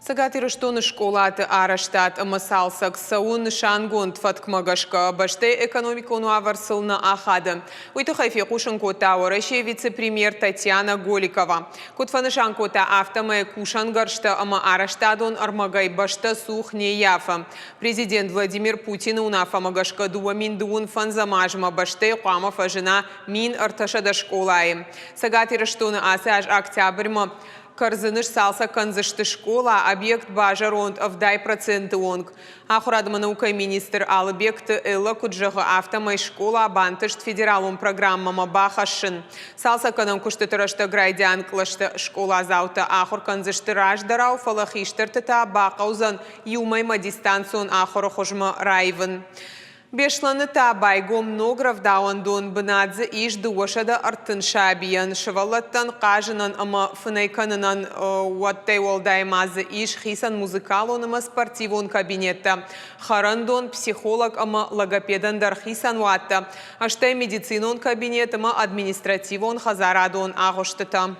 Сагатирыштон школаты араштат мысалсак саун шангон тваткмагашка баште экономикону аварсылны ахады. Уйтухайфе кушанкота ореше вице-премьер Татьяна Голикова. Кутфанышанкота автомэ кушангаршта ама араштадон армагай башта сухне яфа. Президент Владимир Путин унафа магашка дуамин дуун фанзамажма баште куамов жена мин арташада школаи. Сагатирыштон асаж октябрьма Карзыныш салса канзышты школа, объект бажаронт авдай проценты онг. Ахурадма наука министр Алыбекты Элла Куджага автомай школа бантышт федералум программама бахашын. Салса канам кушты тұрашты грайдян клашты школа заута ахур канзышты раждарау фалахиштыртыта бақаузан юмайма дистанцион ахуры хожма райвын. Бешланы табайгом нограв дауандон бынадзы иш дуошада артын шабиян. Шывалаттан қажынан ама фынайканынан уаттай олдаймазы иш хисан музыкалон ама спортивон кабинетта. Харандон психолог ама логопедандар хисан уатта. Аштай медицинон кабинет ама административон хазарадон ағыштыта.